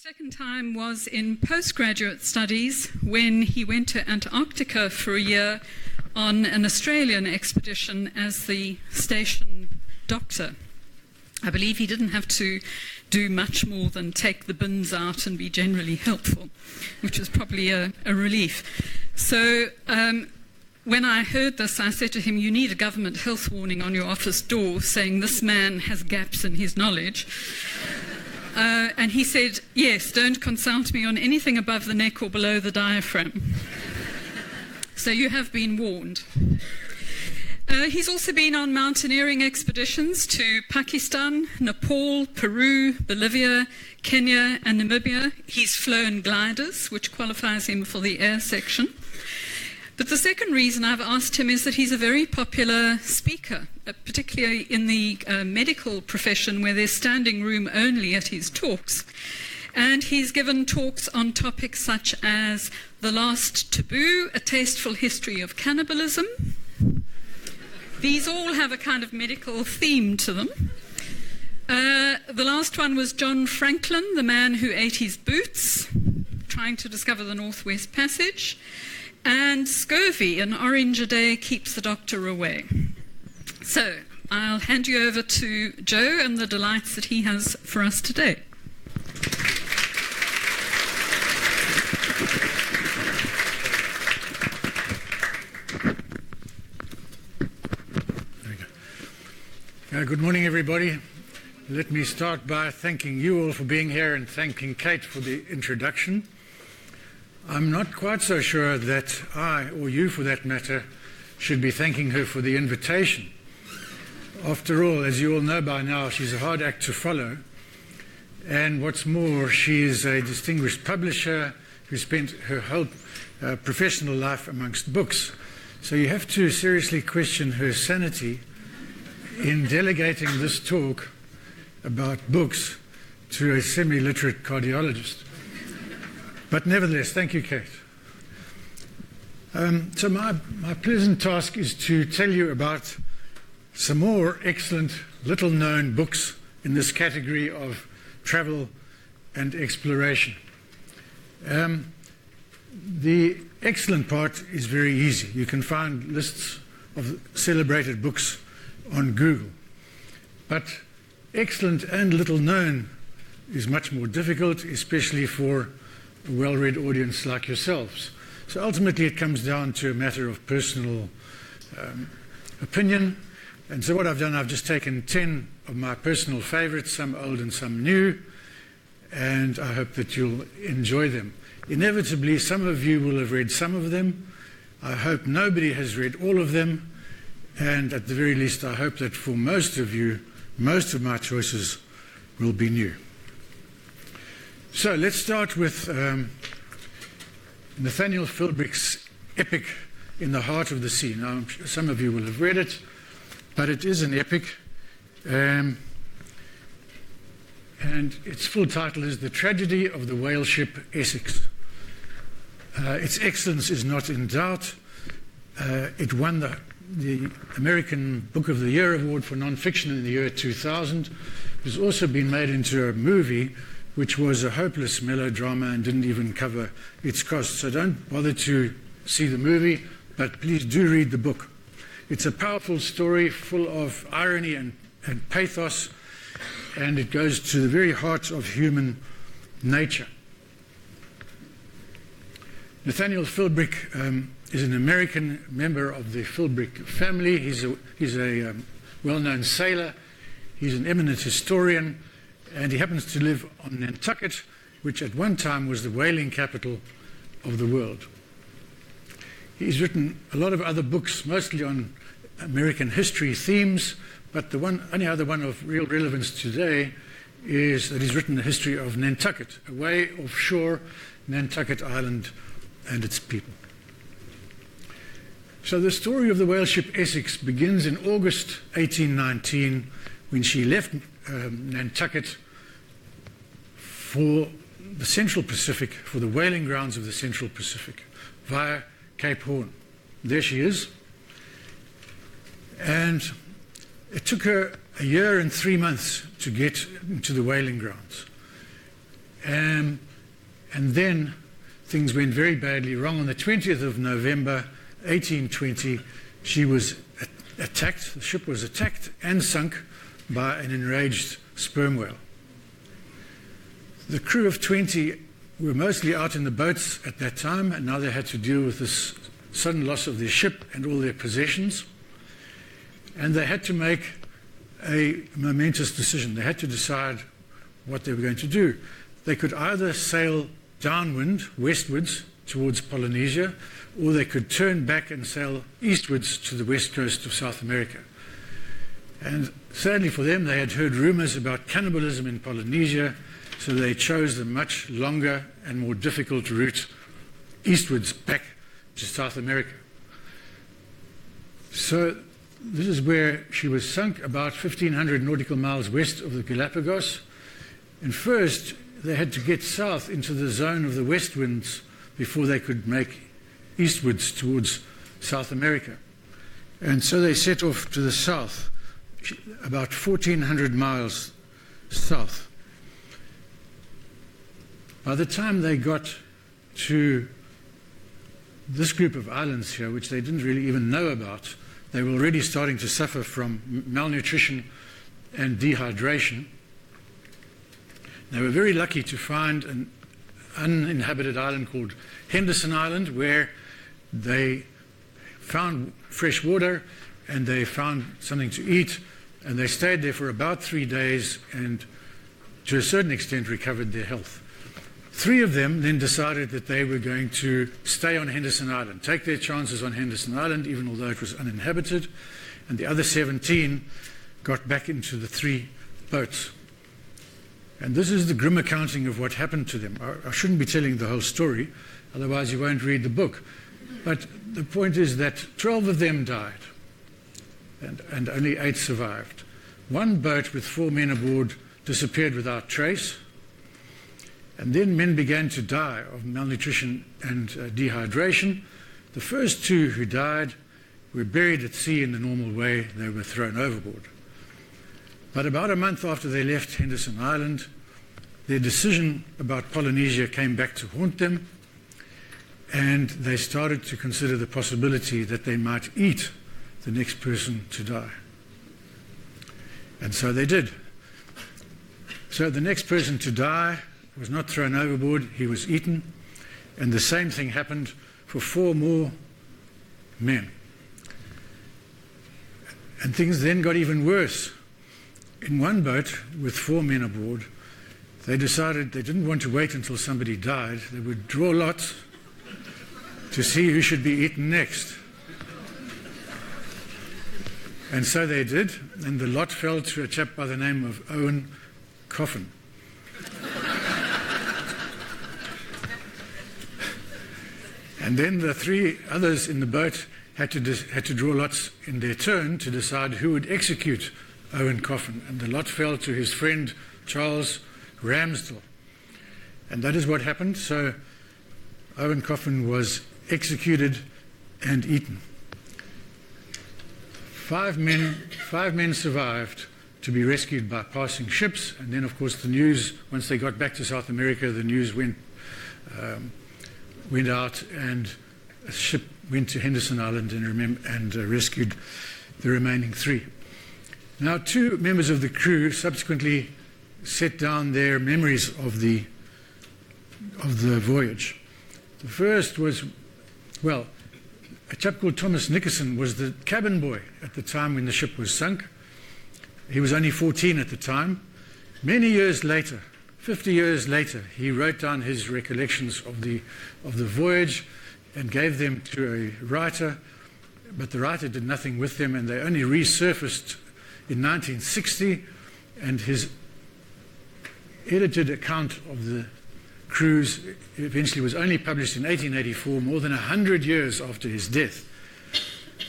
second time was in postgraduate studies when he went to Antarctica for a year on an Australian expedition as the station doctor. I believe he didn't have to do much more than take the bins out and be generally helpful, which was probably a relief. So when I heard this, I said to him, "You need a government health warning on your office door saying this man has gaps in his knowledge." And he said, "Yes, don't consult me on anything above the neck or below the diaphragm." So you have been warned. He's also been on mountaineering expeditions to Pakistan, Nepal, Peru, Bolivia, Kenya, and Namibia. He's flown gliders, which qualifies him for the air section. But the second reason I've asked him is that he's a very popular speaker, particularly in the medical profession where there's standing room only at his talks. And he's given talks on topics such as The Last Taboo, A Tasteful History of Cannibalism. These all have a kind of medical theme to them. The last one was John Franklin, the man who ate his boots, trying to discover the Northwest Passage. And scurvy, an orange a day keeps the doctor away. So I'll hand you over to Joe and the delights that he has for us today. There we go. Good morning, everybody. Let me start by thanking you all for being here and thanking Kate for the introduction. I'm not quite so sure that I, or you for that matter, should be thanking her for the invitation. After all, as you all know by now, she's a hard act to follow. And what's more, she is a distinguished publisher who spent her whole professional life amongst books. So you have to seriously question her sanity in delegating this talk about books to a semi-literate cardiologist. But nevertheless, thank you, Kate. So my pleasant task is to tell you about some more excellent little-known books in this category of travel and exploration. The excellent part is very easy. You can find lists of celebrated books on Google. But excellent and little-known is much more difficult, especially for a well-read audience like yourselves. So ultimately it comes down to a matter of personal opinion. And so what I've done, I've just taken 10 of my personal favorites, some old and some new, and I hope that you'll enjoy them. Inevitably, some of you will have read some of them. I hope nobody has read all of them. And at the very least, I hope that for most of you, most of my choices will be new. So let's start with Nathaniel Philbrick's epic In the Heart of the Sea. Now, I'm sure some of you will have read it, but it is an epic. And its full title is The Tragedy of the Whale Ship Essex. Its excellence is not in doubt. It won the American Book of the Year Award for Nonfiction in the year 2000. It has also been made into a movie which was a hopeless melodrama and didn't even cover its costs. So don't bother to see the movie, but please do read the book. It's a powerful story full of irony and pathos, and it goes to the very heart of human nature. Nathaniel Philbrick is an American member of the Philbrick family. He's a well-known sailor. He's an eminent historian. And he happens to live on Nantucket, which at one time was the whaling capital of the world. He's written a lot of other books, mostly on American history themes, but the only other one of real relevance today is that he's written the history of Nantucket, away offshore Nantucket Island and its people. So the story of the whale ship Essex begins in August 1819 when she left Nantucket for the Central Pacific, for the whaling grounds of the Central Pacific, via Cape Horn. There she is. And it took her a year and 3 months to get to the whaling grounds. And then things went very badly wrong. On the 20th of November, 1820, she was attacked, the ship was attacked and sunk by an enraged sperm whale. The crew of 20 were mostly out in the boats at that time, and now they had to deal with this sudden loss of their ship and all their possessions. And they had to make a momentous decision. They had to decide what they were going to do. They could either sail downwind, westwards, towards Polynesia, or they could turn back and sail eastwards to the west coast of South America. And sadly for them, they had heard rumors about cannibalism in Polynesia, so they chose the much longer and more difficult route eastwards back to South America. So this is where she was sunk, about 1,500 nautical miles west of the Galapagos. And first, they had to get south into the zone of the west winds before they could make eastwards towards South America. And so they set off to the south, about 1,400 miles south. By the time they got to this group of islands here, which they didn't really even know about, they were already starting to suffer from malnutrition and dehydration. They were very lucky to find an uninhabited island called Henderson Island, where they found fresh water and they found something to eat, and they stayed there for about 3 days and to a certain extent recovered their health. 3 of them then decided that they were going to stay on Henderson Island, take their chances on Henderson Island, even although it was uninhabited, and the other 17 got back into the 3 boats. And this is the grim accounting of what happened to them. I shouldn't be telling the whole story, otherwise you won't read the book. But the point is that 12 of them died, and only 8 survived. 1 boat with 4 men aboard disappeared without trace, and then men began to die of malnutrition and dehydration. The first 2 who died were buried at sea in the normal way. They were thrown overboard. But about a month after they left Henderson Island, their decision about Polynesia came back to haunt them, and they started to consider the possibility that they might eat the next person to die. And so they did. So the next person to die was not thrown overboard, he was eaten, and the same thing happened for 4 more men. And things then got even worse. In 1 boat with 4 men aboard, they decided they didn't want to wait until somebody died. They would draw lots to see who should be eaten next. And so they did, and the lot fell to a chap by the name of Owen Coffin. And then the 3 others in the boat had to draw lots in their turn to decide who would execute Owen Coffin. And the lot fell to his friend Charles Ramsdell. And that is what happened. So Owen Coffin was executed and eaten. 5 men survived to be rescued by passing ships. And then, of course, the news, once they got back to South America, the news went out, and a ship went to Henderson Island and rescued the remaining 3. Now, 2 members of the crew subsequently set down their memories of the voyage. The first was, well, a chap called Thomas Nickerson was the cabin boy at the time when the ship was sunk. He was only 14 at the time. Many years later, 50 years later, he wrote down his recollections of the voyage and gave them to a writer, but the writer did nothing with them, and they only resurfaced in 1960, and his edited account of the cruise eventually was only published in 1884, more than 100 years after his death.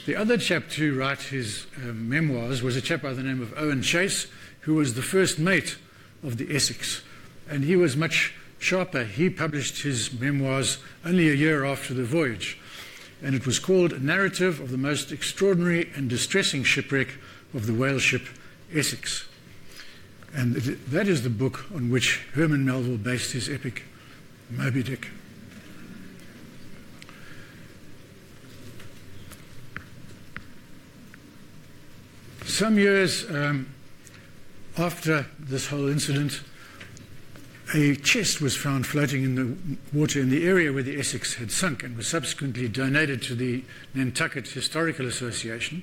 The other chap to write his memoirs was a chap by the name of Owen Chase, who was the first mate of the Essex, and he was much sharper. He published his memoirs only a year after the voyage, and it was called A Narrative of the Most Extraordinary and Distressing Shipwreck of the Whale Ship Essex. And that is the book on which Herman Melville based his epic, Moby Dick. Some years after this whole incident, a chest was found floating in the water in the area where the Essex had sunk and was subsequently donated to the Nantucket Historical Association.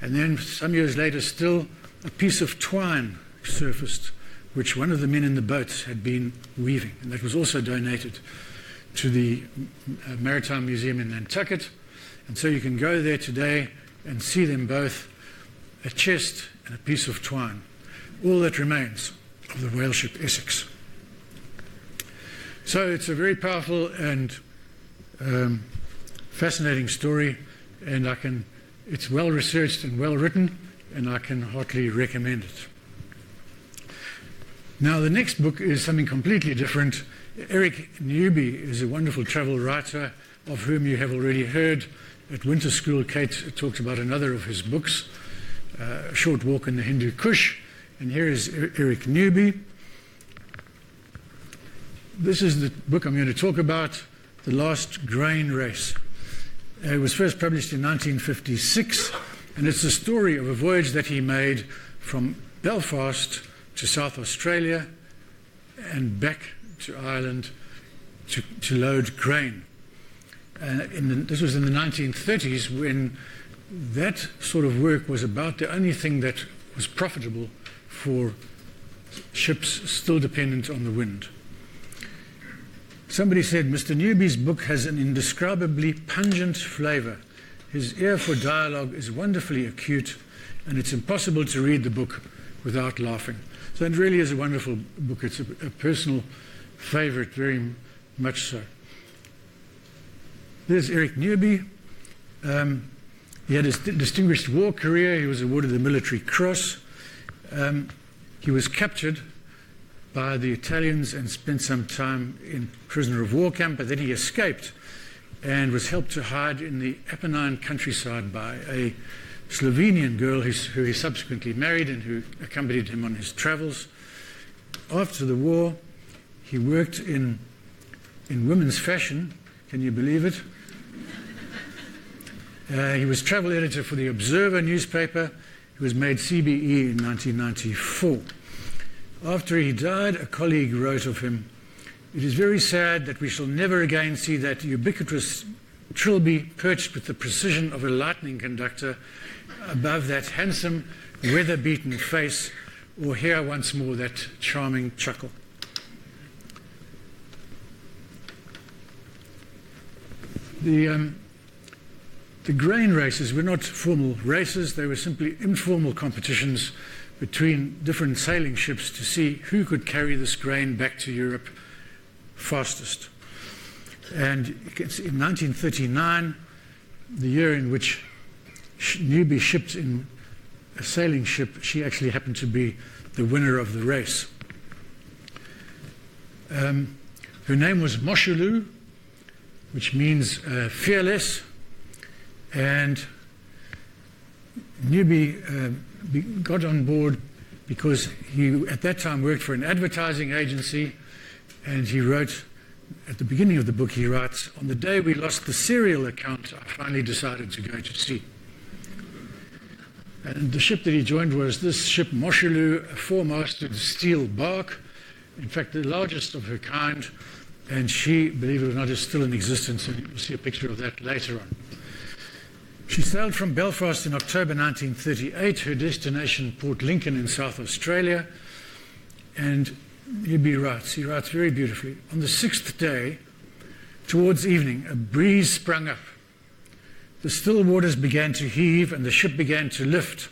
And then some years later, still a piece of twine surfaced, which one of the men in the boats had been weaving, and that was also donated to the Maritime Museum in Nantucket. And so you can go there today and see them both, a chest and a piece of twine, all that remains of the whale ship Essex. So it's a very powerful and fascinating story, and it's well researched and well written, and I can heartily recommend it. Now, the next book is something completely different. Eric Newby is a wonderful travel writer of whom you have already heard at winter school. Kate talked about another of his books, A Short Walk in the Hindu Kush, and here is Eric Newby. This is the book I'm going to talk about, The Last Grain Race. It was first published in 1956, and it's the story of a voyage that he made from Belfast to South Australia and back to Ireland to load grain. This was in the 1930s, when that sort of work was about the only thing that was profitable for ships still dependent on the wind. Somebody said, Mr. Newby's book has an indescribably pungent flavour. His ear for dialogue is wonderfully acute, and it's impossible to read the book without laughing. So it really is a wonderful book. It's a personal favourite, very much so. There's Eric Newby. He had a distinguished war career. He was awarded the Military Cross. He was captured by the Italians and spent some time in prisoner of war camp, but then he escaped and was helped to hide in the Apennine countryside by a Slovenian girl who he subsequently married and who accompanied him on his travels. After the war, he worked in women's fashion. Can you believe it? He was travel editor for the Observer newspaper. He was made CBE in 1994. After he died, a colleague wrote of him, "It is very sad that we shall never again see that ubiquitous trilby perched with the precision of a lightning conductor above that handsome, weather-beaten face, or hear once more that charming chuckle." The grain races were not formal races. They were simply informal competitions between different sailing ships to see who could carry this grain back to Europe fastest. And in 1939, the year in which Newby shipped in a sailing ship, she actually happened to be the winner of the race. Her name was Moshulu, which means fearless, and Newby got on board because he at that time worked for an advertising agency, and he wrote, at the beginning of the book he writes, "On the day we lost the serial account, I finally decided to go to sea." And the ship that he joined was this ship Moshulu, a four-masted steel bark, in fact the largest of her kind, and she, believe it or not, is still in existence, and you'll see a picture of that later on. She sailed from Belfast in October 1938, her destination Port Lincoln in South Australia, and Newby writes, he writes very beautifully, "On the sixth day, towards evening, a breeze sprung up. The still waters began to heave and the ship began to lift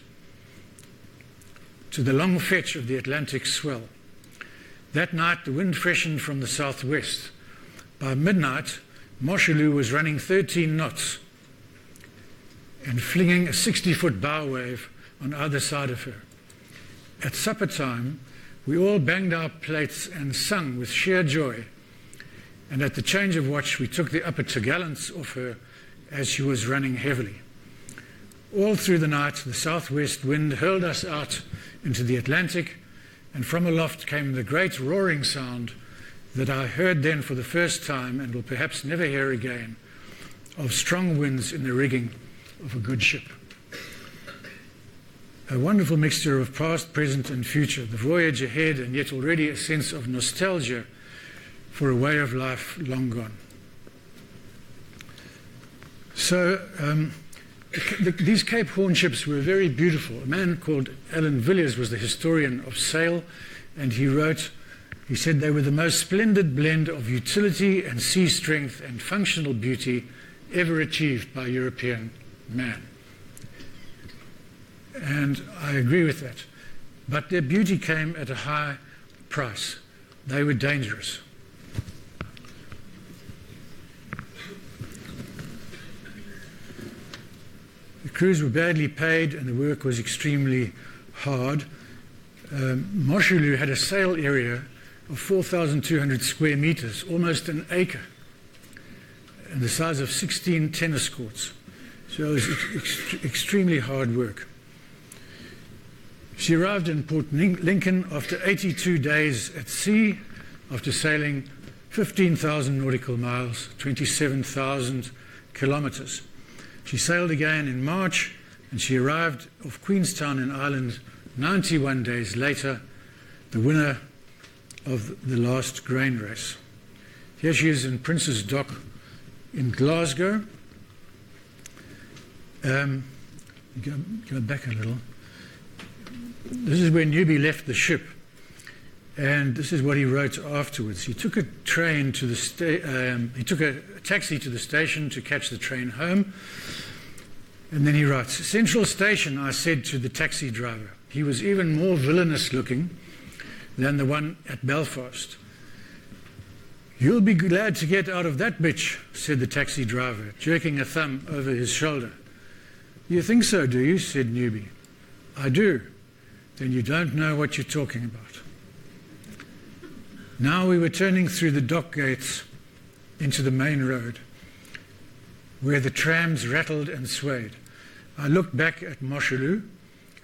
to the long fetch of the Atlantic swell. That night the wind freshened from the southwest. By midnight, Moshulu was running 13 knots and flinging a 60-foot bow wave on either side of her. At supper time, we all banged our plates and sung with sheer joy, and at the change of watch we took the upper topgallants off her as she was running heavily. All through the night the southwest wind hurled us out into the Atlantic, and from aloft came the great roaring sound that I heard then for the first time and will perhaps never hear again, of strong winds in the rigging of a good ship. A wonderful mixture of past, present and future, the voyage ahead, and yet already a sense of nostalgia for a way of life long gone. So these Cape Horn ships were very beautiful. A man called Alan Villiers was the historian of sail, and he said they were the most splendid blend of utility and sea strength and functional beauty ever achieved by European man. And I agree with that. But their beauty came at a high price. They were dangerous. The crews were badly paid and the work was extremely hard. Moshulu had a sail area of 4,200 square meters, almost an acre, and the size of 16 tennis courts. So it was extremely hard work. She arrived in Port Lincoln after 82 days at sea, after sailing 15,000 nautical miles, 27,000 kilometers. She sailed again in March, and she arrived off Queenstown in Ireland 91 days later, the winner of the last grain race. Here she is in Prince's Dock in Glasgow. Go back a little. This is where Newby left the ship, and this is what he wrote afterwards. He took a train to the he took a taxi to the station to catch the train home, and then he writes, "Central Station," I said to the taxi driver. He was even more villainous looking than the one at Belfast. "You'll be glad to get out of that bitch," said the taxi driver, jerking a thumb over his shoulder. "You think so, do you?" said Newby. "I do." "Then you don't know what you're talking about." Now we were turning through the dock gates into the main road, where the trams rattled and swayed. I looked back at Moshulu,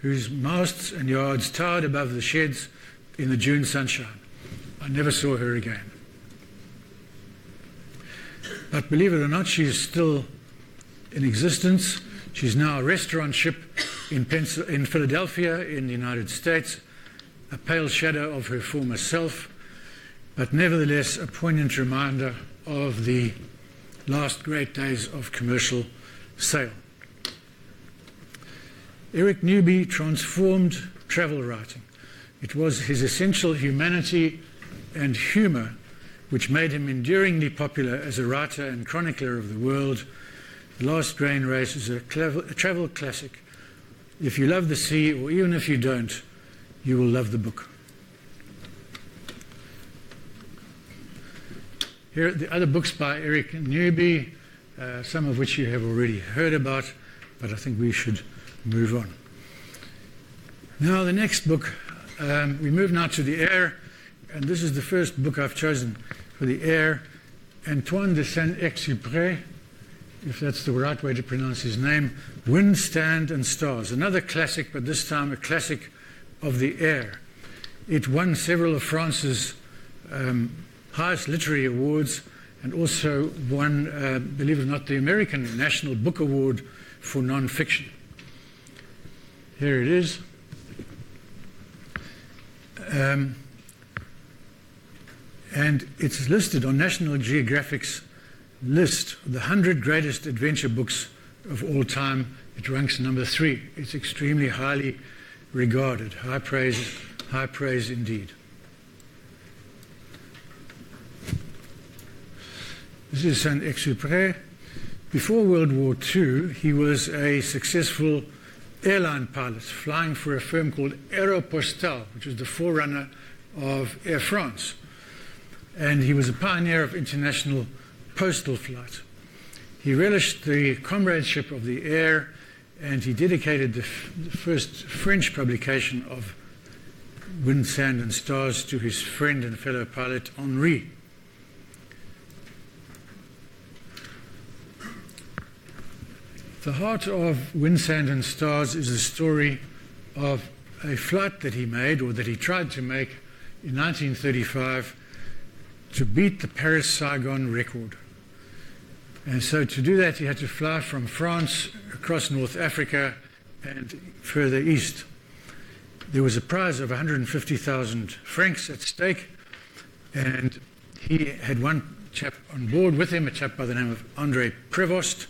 whose masts and yards towered above the sheds in the June sunshine. I never saw her again. But believe it or not, she is still in existence. She's now a restaurant ship in Philadelphia in the United States, a pale shadow of her former self, but nevertheless a poignant reminder of the last great days of commercial sail. Eric Newby transformed travel writing. It was his essential humanity and humour which made him enduringly popular as a writer and chronicler of the world. The Last Grain Race is a travel classic. If you love the sea, or even if you don't, you will love the book. Here are the other books by Eric Newby, some of which you have already heard about, but I think we should move on. Now the next book, we move now to the air, and this is the first book I've chosen for the air. Antoine de Saint-Exupéry, if that's the right way to pronounce his name, Wind, Stand and Stars. Another classic, but this time a classic of the air. It won several of France's highest literary awards, and also won, believe it or not, the American National Book Award for non-fiction. Here it is. And it's listed on National Geographic's list of the 100 greatest adventure books of all time. It ranks number 3. It's extremely highly regarded. High praise indeed. This is Saint-Exupéry. Before World War II, he was a successful airline pilot, flying for a firm called Aéropostale, which was the forerunner of Air France. And he was a pioneer of international postal flight. He relished the comradeship of the air, and he dedicated the first French publication of Wind, Sand and Stars to his friend and fellow pilot Henri. The heart of Wind, Sand and Stars is the story of a flight that he made, or that he tried to make in 1935, to beat the Paris-Saigon record. And so to do that, he had to fly from France across North Africa and further east. There was a prize of 150,000 francs at stake, and he had one chap on board with him, a chap by the name of André Prévost,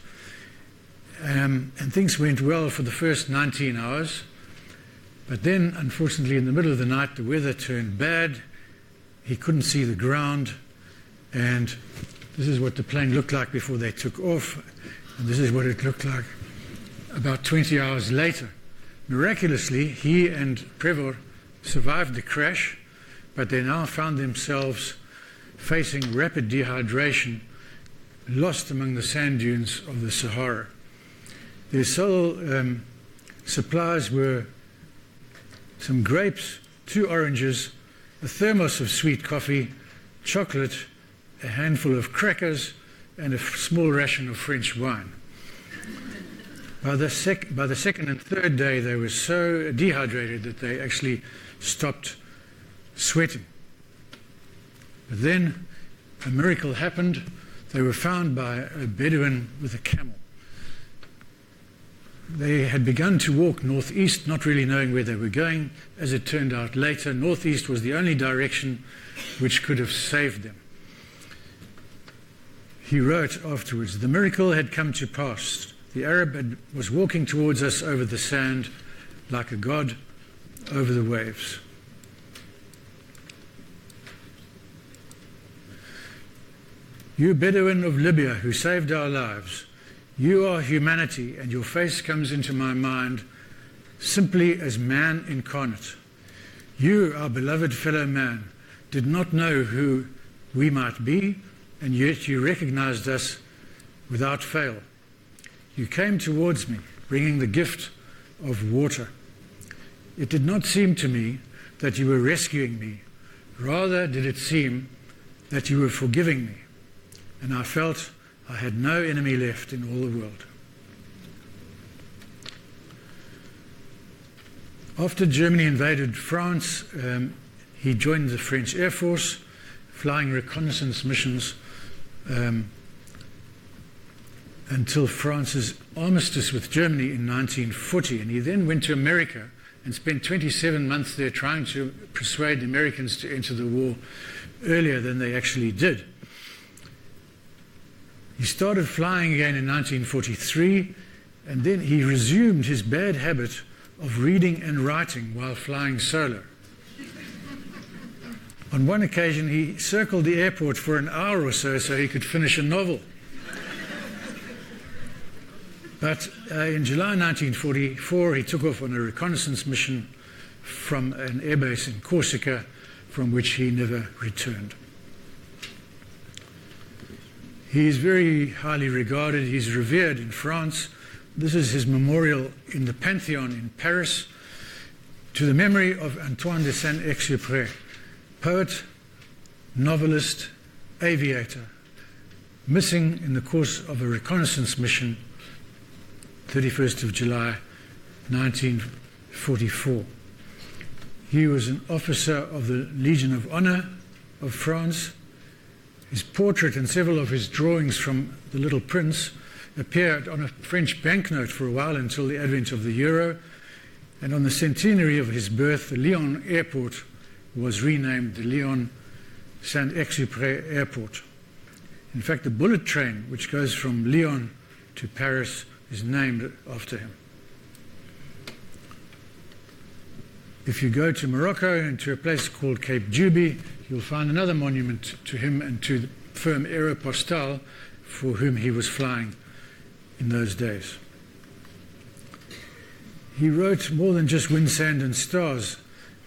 and things went well for the first 19 hours. But then, unfortunately, in the middle of the night, the weather turned bad. He couldn't see the ground, and this is what the plane looked like before they took off, and this is what it looked like about 20 hours later. Miraculously, he and Prévost survived the crash, but they now found themselves facing rapid dehydration, lost among the sand dunes of the Sahara. Their sole supplies were some grapes, 2 oranges, a thermos of sweet coffee, chocolate, a handful of crackers, and a small ration of French wine. By the second and third day, they were so dehydrated that they actually stopped sweating. But then a miracle happened. They were found by a Bedouin with a camel. They had begun to walk northeast, not really knowing where they were going. As it turned out later, northeast was the only direction which could have saved them. He wrote afterwards, "The miracle had come to pass. The Arab was walking towards us over the sand like a god over the waves." You Bedouin of Libya who saved our lives, you are humanity, and your face comes into my mind simply as man incarnate. You, our beloved fellow man, did not know who we might be, and yet you recognized us without fail. You came towards me, bringing the gift of water. It did not seem to me that you were rescuing me. Rather did it seem that you were forgiving me, and I felt I had no enemy left in all the world. After Germany invaded France, he joined the French Air Force, flying reconnaissance missions until France's armistice with Germany in 1940. And he then went to America and spent 27 months there trying to persuade the Americans to enter the war earlier than they actually did. He started flying again in 1943, and then he resumed his bad habit of reading and writing while flying solo. On one occasion, he circled the airport for an hour or so he could finish a novel. But in July 1944, he took off on a reconnaissance mission from an airbase in Corsica, from which he never returned. He is very highly regarded. He's revered in France. This is his memorial in the Pantheon in Paris, to the memory of Antoine de Saint-Exupéry, poet, novelist, aviator, missing in the course of a reconnaissance mission, 31st of July, 1944. He was an officer of the Legion of Honor of France. His portrait and several of his drawings from The Little Prince appeared on a French banknote for a while until the advent of the euro. And on the centenary of his birth, the Lyon airport was renamed the Lyon Saint-Exupéry Airport. In fact, the bullet train, which goes from Lyon to Paris, is named after him. If you go to Morocco and to a place called Cape Juby, you'll find another monument to him and to the firm Aeropostale, for whom he was flying in those days. He wrote more than just Wind, Sand and Stars.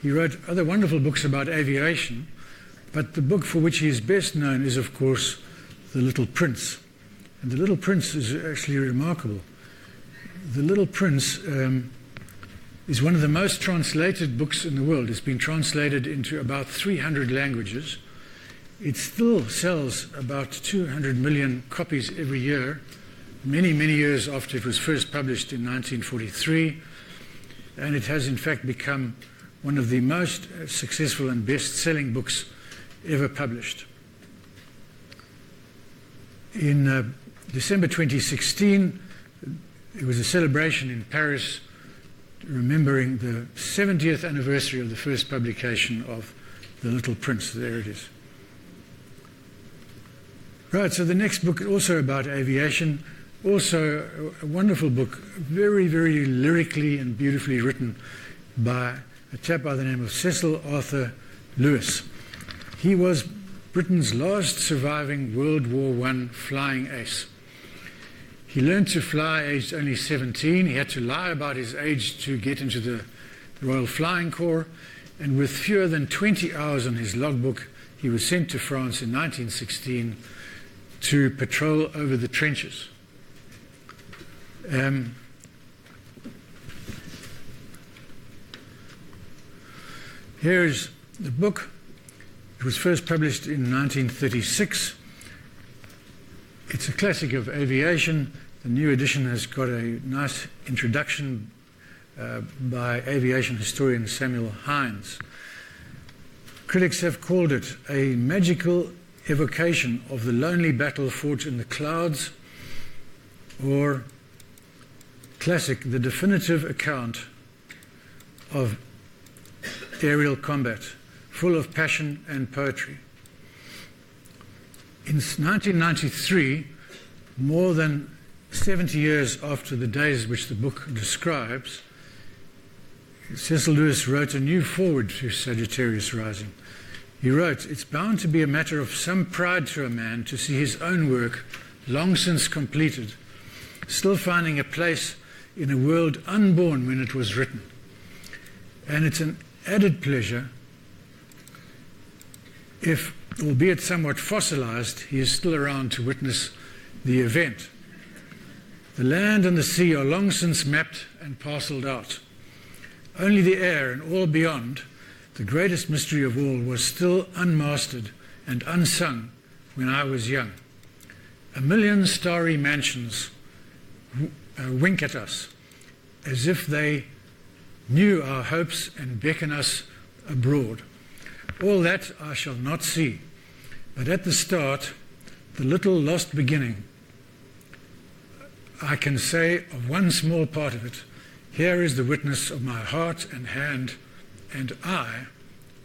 He wrote other wonderful books about aviation, but the book for which he is best known is, of course, The Little Prince. And The Little Prince is actually remarkable. The Little Prince is one of the most translated books in the world. It's been translated into about 300 languages. It still sells about 200 million copies every year, many, many years after it was first published in 1943. and it has in fact become one of the most successful and best-selling books ever published. In December 2016, it was a celebration in Paris remembering the 70th anniversary of the first publication of The Little Prince. There it is. Right, so the next book, also about aviation, also a wonderful book, very, very lyrically and beautifully written by a chap by the name of Cecil Arthur Lewis. He was Britain's last surviving World War I flying ace. He learned to fly aged only 17. He had to lie about his age to get into the Royal Flying Corps, and with fewer than 20 hours on his logbook, he was sent to France in 1916 to patrol over the trenches. Here is the book. It was first published in 1936. It's a classic of aviation. The new edition has got a nice introduction by aviation historian Samuel Hines. Critics have called it a magical evocation of the lonely battle fought in the clouds, or classic, the definitive account of aerial combat, full of passion and poetry. In 1993, more than 70 years after the days which the book describes, Cecil Lewis wrote a new foreword to Sagittarius Rising. He wrote, "It's bound to be a matter of some pride to a man to see his own work, long since completed, still finding a place in a world unborn when it was written. And it's an added pleasure if, albeit somewhat fossilized, he is still around to witness the event. The land and the sea are long since mapped and parcelled out. Only the air and all beyond, the greatest mystery of all, was still unmastered and unsung when I was young. A million starry mansions wink at us as if they knew our hopes and beckon us abroad. All that I shall not see, but at the start, the little lost beginning, I can say of one small part of it, here is the witness of my heart and hand and eye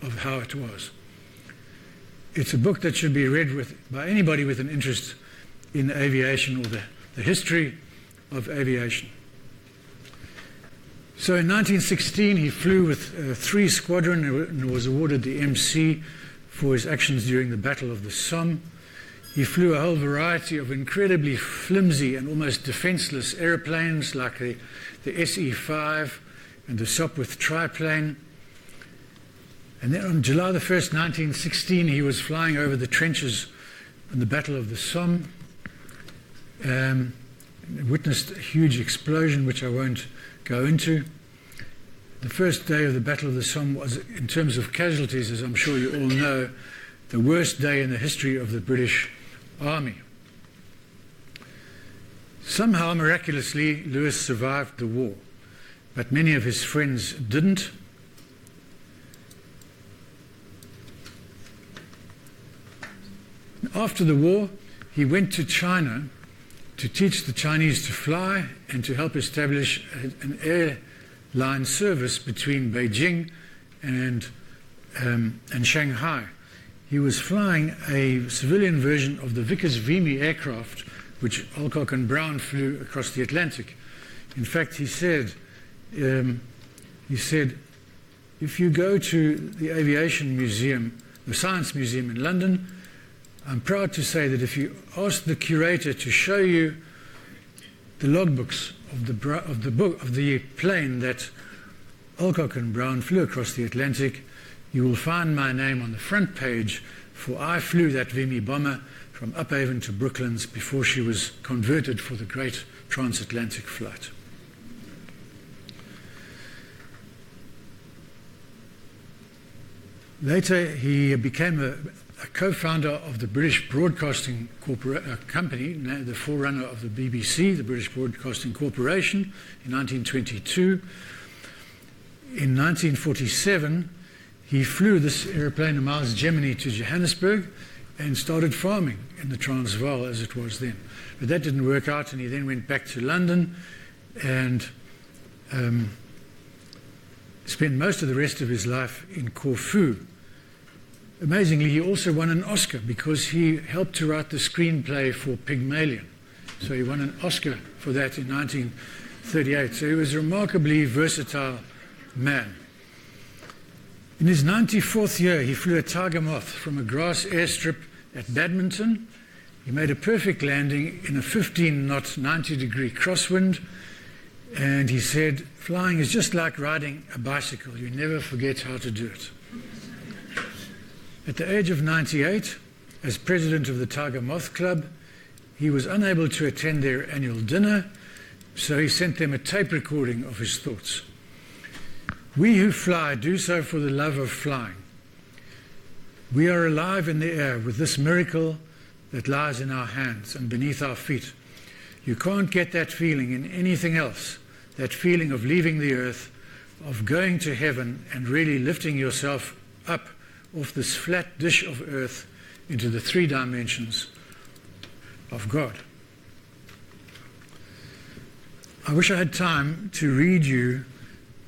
of how it was." It's a book that should be read by anybody with an interest in aviation or the history of aviation. So in 1916, he flew with 3 Squadron and was awarded the MC for his actions during the Battle of the Somme. He flew a whole variety of incredibly flimsy and almost defenseless aeroplanes like the SE-5 and the Sopwith triplane. And then on July the 1st, 1916, he was flying over the trenches in the Battle of the Somme. Witnessed a huge explosion, which I won't go into. The first day of the Battle of the Somme was, in terms of casualties, as I'm sure you all know, the worst day in the history of the British Army. Somehow, miraculously, Lewis survived the war, but many of his friends didn't. After the war, he went to China to teach the Chinese to fly and to help establish an airline service between Beijing and Shanghai. He was flying a civilian version of the Vickers Vimy aircraft, which Alcock and Brown flew across the Atlantic. In fact, he said, if you go to the Aviation Museum, the Science Museum in London, I'm proud to say that if you ask the curator to show you the logbooks of the plane that Alcock and Brown flew across the Atlantic, you will find my name on the front page, for I flew that Vimy bomber from Uphaven to Brooklands before she was converted for the great transatlantic flight. Later, he became a co-founder of the British Broadcasting Company, the forerunner of the BBC, the British Broadcasting Corporation, in 1922. in 1947, he flew this aeroplane, a Miles Gemini, to Johannesburg and started farming in the Transvaal as it was then. But that didn't work out, and he then went back to London and spent most of the rest of his life in Corfu. Amazingly, he also won an Oscar because he helped to write the screenplay for Pygmalion. So he won an Oscar for that in 1938. So he was a remarkably versatile man. In his 94th year, he flew a tiger moth from a grass airstrip at Badminton. He made a perfect landing in a 15-knot, 90-degree crosswind. And he said, flying is just like riding a bicycle. You never forget how to do it. At the age of 98, as president of the Tiger Moth Club, he was unable to attend their annual dinner, so he sent them a tape recording of his thoughts. We who fly do so for the love of flying. We are alive in the air with this miracle that lies in our hands and beneath our feet. You can't get that feeling in anything else, that feeling of leaving the earth, of going to heaven and really lifting yourself up off this flat dish of earth into the 3 dimensions of God. I wish I had time to read you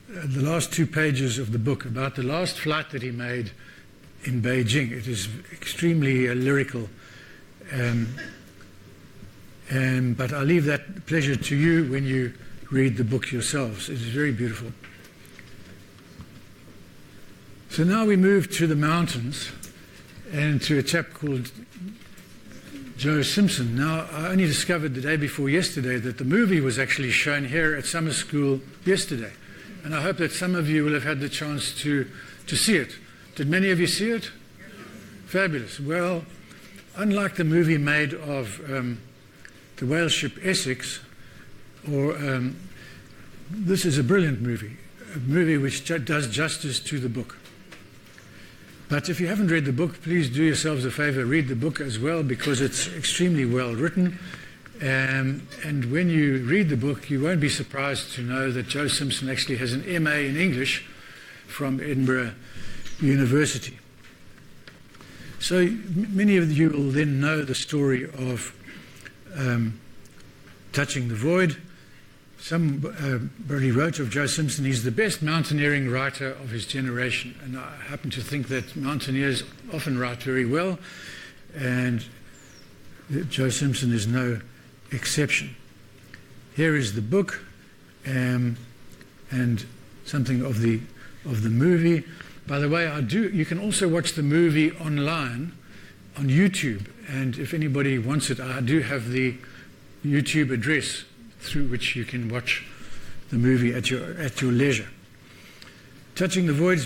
the last 2 pages of the book about the last flight that he made in Beijing. It is extremely lyrical, but I'll leave that pleasure to you when you read the book yourselves. It is very beautiful. So now we move to the mountains and to a chap called Joe Simpson. Now, I only discovered the day before yesterday that the movie was actually shown here at summer school yesterday. And I hope that some of you will have had the chance to see it. Did many of you see it? Fabulous. Well, unlike the movie made of the whale ship Essex, this is a brilliant movie, a movie which does justice to the book. But if you haven't read the book, please do yourselves a favor, read the book as well, because it's extremely well written. And when you read the book, you won't be surprised to know that Joe Simpson actually has an MA in English from Edinburgh University. So many of you will then know the story of Touching the Void. Somebody wrote of Joe Simpson, he's the best mountaineering writer of his generation. And I happen to think that mountaineers often write very well, and Joe Simpson is no exception. Here is the book and something of the movie. By the way, you can also watch the movie online on YouTube, and if anybody wants it, I do have the YouTube address through which you can watch the movie at your leisure. Touching the Void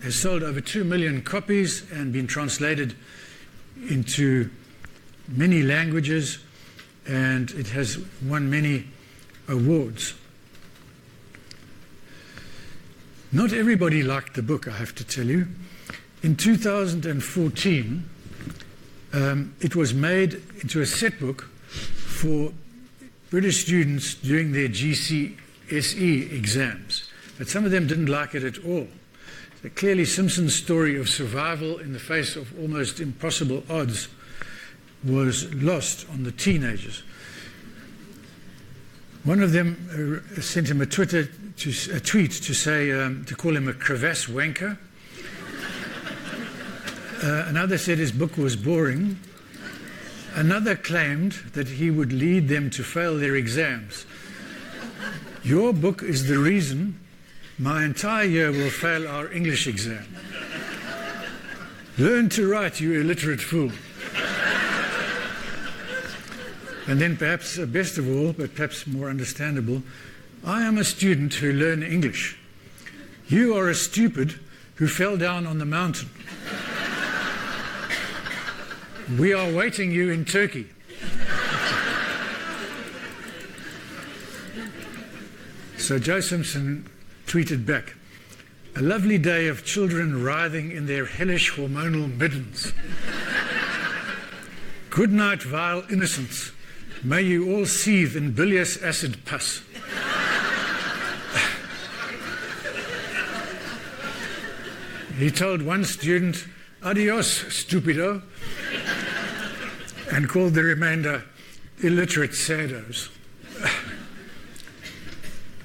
has sold over 2 million copies and been translated into many languages, and it has won many awards. Not everybody liked the book, I have to tell you. In 2014, it was made into a set book for British students doing their GCSE exams, but some of them didn't like it at all. So clearly Simpson's story of survival in the face of almost impossible odds was lost on the teenagers. One of them sent him a tweet to say, to call him a crevasse wanker. Another said his book was boring. Another claimed that he would lead them to fail their exams. Your book is the reason my entire year will fail our English exam. Learn to write, you illiterate fool. And then perhaps, best of all, but perhaps more understandable, I am a student who learned English. You are a stupid who fell down on the mountain. We are waiting you in Turkey. So Joe Simpson tweeted back, a lovely day of children writhing in their hellish hormonal middens. Good night, vile innocence. May you all seethe in bilious acid pus. He told one student, "Adios, stupido," and called the remainder illiterate saddos.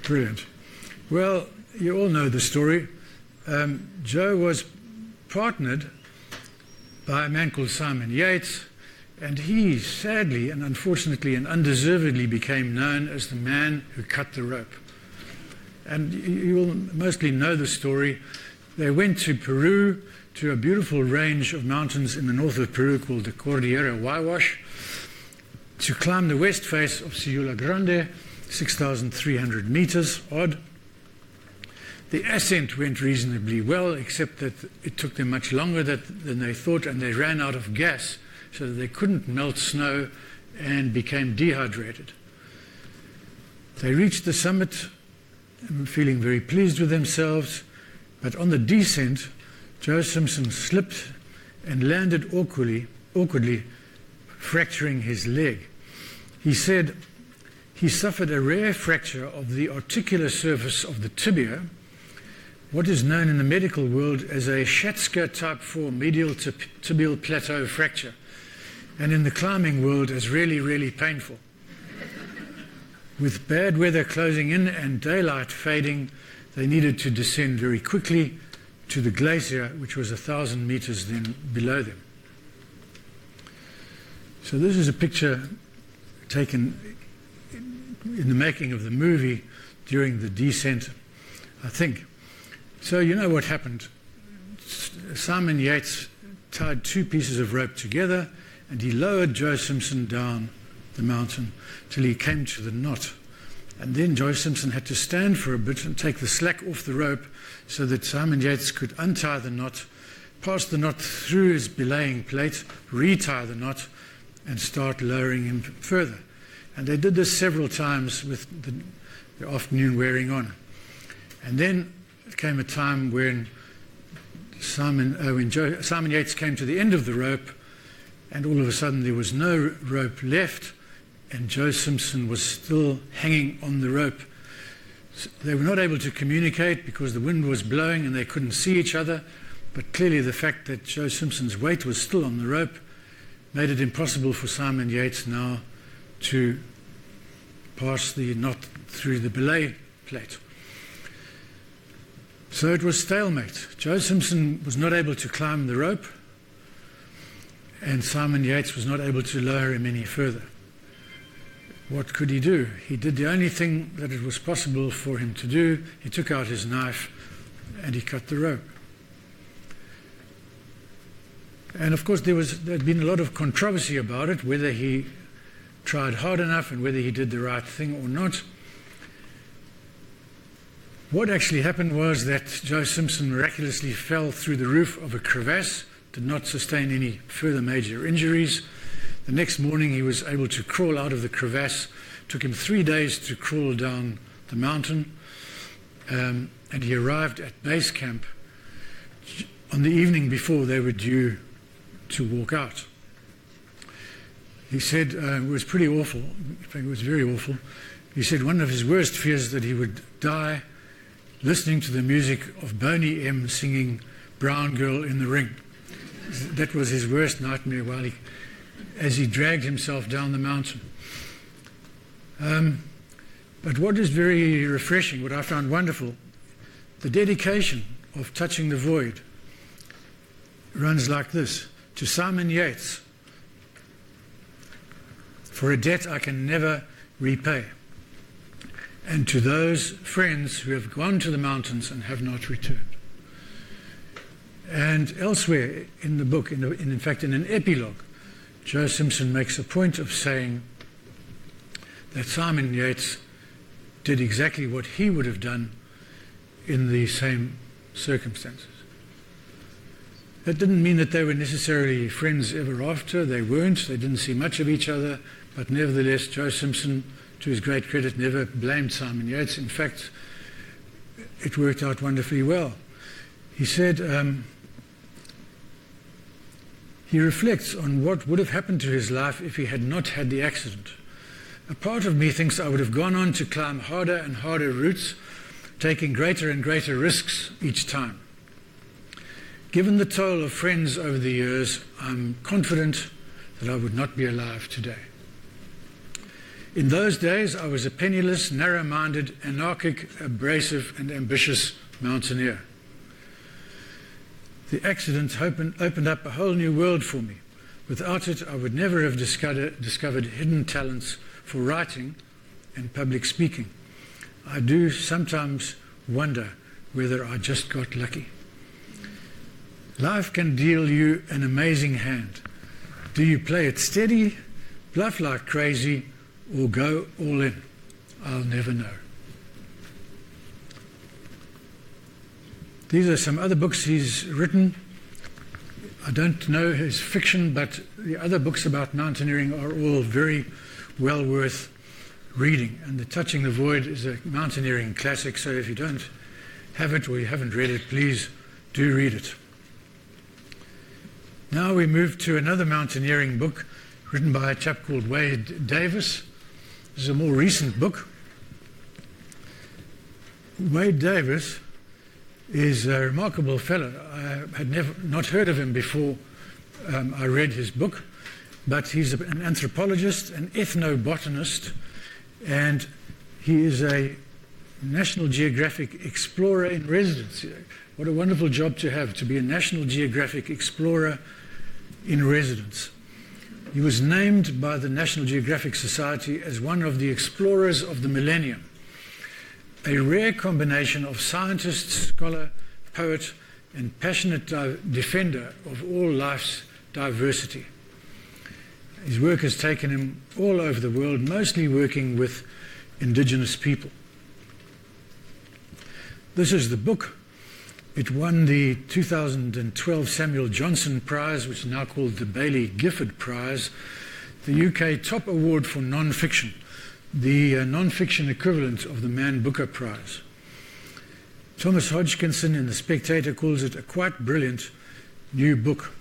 Brilliant. Well, you all know the story. Joe was partnered by a man called Simon Yates, and he sadly and unfortunately and undeservedly became known as the man who cut the rope. And you will mostly know the story. They went to Peru, to a beautiful range of mountains in the north of Peru called the Cordillera Huayhuash, to climb the west face of Ciudad Grande, 6,300 meters odd. The ascent went reasonably well, except that it took them much longer than they thought, and they ran out of gas, so that they couldn't melt snow and became dehydrated. They reached the summit, feeling very pleased with themselves, but on the descent, Joe Simpson slipped and landed awkwardly, fracturing his leg. He said he suffered a rare fracture of the articular surface of the tibia, what is known in the medical world as a Schatzker type 4 medial tibial plateau fracture, and in the climbing world as really, really painful. With bad weather closing in and daylight fading, they needed to descend very quickly to the glacier, which was 1,000 meters then below them. So this is a picture taken in the making of the movie during the descent, I think. So you know what happened. Simon Yates tied two pieces of rope together, and he lowered Joe Simpson down the mountain till he came to the knot. And then Joe Simpson had to stand for a bit and take the slack off the rope so that Simon Yates could untie the knot, pass the knot through his belaying plate, retie the knot, and start lowering him further. And they did this several times with the afternoon wearing on. And then came a time when Simon Yates came to the end of the rope, and all of a sudden there was no rope left, and Joe Simpson was still hanging on the rope. So they were not able to communicate because the wind was blowing and they couldn't see each other, but clearly the fact that Joe Simpson's weight was still on the rope made it impossible for Simon Yates now to pass the knot through the belay plate. So it was stalemate. Joe Simpson was not able to climb the rope, and Simon Yates was not able to lower him any further. What could he do? He did the only thing that it was possible for him to do. He took out his knife and he cut the rope. And of course there'd been a lot of controversy about it, whether he tried hard enough and whether he did the right thing or not. What actually happened was that Joe Simpson miraculously fell through the roof of a crevasse, did not sustain any further major injuries. The next morning he was able to crawl out of the crevasse. It took him 3 days to crawl down the mountain, and he arrived at base camp on the evening before they were due to walk out. He said it was pretty awful. In fact, it was very awful. He said one of his worst fears that he would die listening to the music of Boney M singing Brown Girl in the Ring. That was his worst nightmare as he dragged himself down the mountain. But what is very refreshing, what I found wonderful, the dedication of Touching the Void runs like this. To Simon Yates, for a debt I can never repay, and to those friends who have gone to the mountains and have not returned. And elsewhere in the book, in fact in an epilogue, Joe Simpson makes a point of saying that Simon Yates did exactly what he would have done in the same circumstances. That didn't mean that they were necessarily friends ever after. They weren't. They didn't see much of each other. But nevertheless, Joe Simpson, to his great credit, never blamed Simon Yates. In fact, it worked out wonderfully well. He said he reflects on what would have happened to his life if he had not had the accident. A part of me thinks I would have gone on to climb harder and harder routes, taking greater and greater risks each time. Given the toll of friends over the years, I'm confident that I would not be alive today. In those days, I was a penniless, narrow-minded, anarchic, abrasive and ambitious mountaineer. The accident opened up a whole new world for me. Without it, I would never have discovered hidden talents for writing and public speaking. I do sometimes wonder whether I just got lucky. Life can deal you an amazing hand. Do you play it steady, bluff like crazy, or go all in? I'll never know. These are some other books he's written. I don't know his fiction, but the other books about mountaineering are all very well worth reading. And The Touching the Void is a mountaineering classic, so if you don't have it or you haven't read it, please do read it. Now we move to another mountaineering book written by a chap called Wade Davis. This is a more recent book. Wade Davis is a remarkable fellow. I had not heard of him before I read his book, but he's an anthropologist, an ethnobotanist, and he is a National Geographic Explorer in residence. What a wonderful job to have, to be a National Geographic Explorer in residence. He was named by the National Geographic Society as one of the explorers of the millennium, a rare combination of scientist, scholar, poet, and passionate defender of all life's diversity. His work has taken him all over the world, mostly working with indigenous people. This is the book. It won the 2012 Samuel Johnson Prize, which is now called the Baillie Gifford Prize, the UK top award for non-fiction, the non-fiction equivalent of the Man Booker Prize. Thomas Hodgkinson in The Spectator calls it a quite brilliant new book.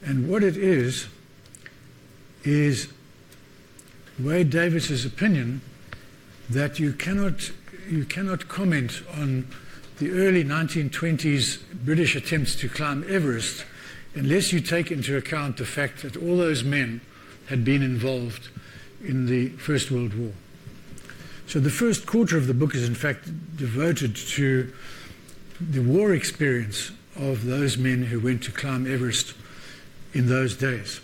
And what it is Wade Davis's opinion that you cannot comment on the early 1920s British attempts to climb Everest unless you take into account the fact that all those men had been involved in the First World War. So the first quarter of the book is in fact devoted to the war experience of those men who went to climb Everest in those days.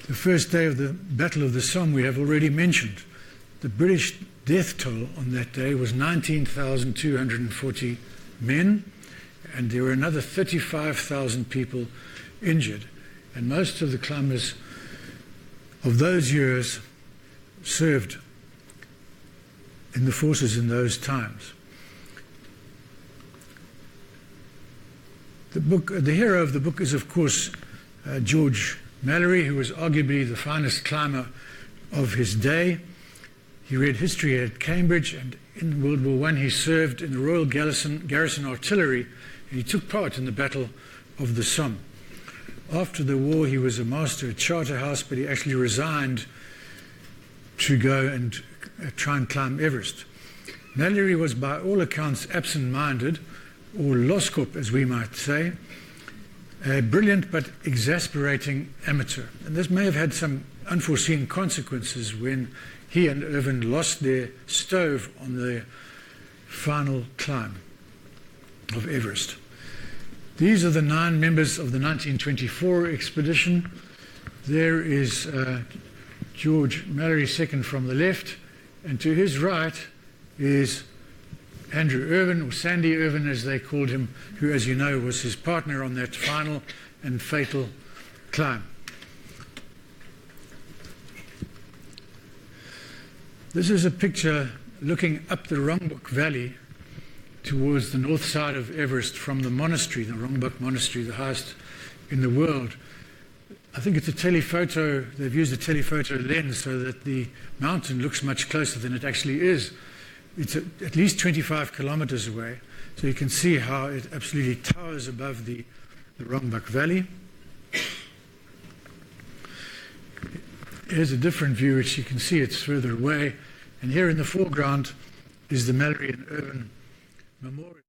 The first day of the Battle of the Somme we have already mentioned. The British death toll on that day was 19,240 men, and there were another 35,000 people injured. And most of the climbers of those years served in the forces in those times. The hero of the book is, of course, George Mallory, who was arguably the finest climber of his day. He read history at Cambridge, and in World War I he served in the Royal Garrison Artillery, and he took part in the Battle of the Somme. After the war he was a master at Charterhouse, but he actually resigned to go and try and climb Everest. Mallory was by all accounts absent-minded, or loscop as we might say, a brilliant but exasperating amateur. And this may have had some unforeseen consequences when he and Irvine lost their stove on the final climb of Everest. These are the 9 members of the 1924 expedition. There is George Mallory, second from the left, and to his right is Andrew Irvine, or Sandy Irvine as they called him, who, as you know, was his partner on that final and fatal climb. This is a picture looking up the Rongbuk Valley towards the north side of Everest from the monastery, the Rongbuk Monastery, the highest in the world. I think it's a telephoto. They've used a telephoto lens so that the mountain looks much closer than it actually is. It's at least 25 kilometers away, so you can see how it absolutely towers above the Rongbuk Valley. Here's a different view, which you can see it's further away. And here in the foreground is the Mallory and Irvine memorial.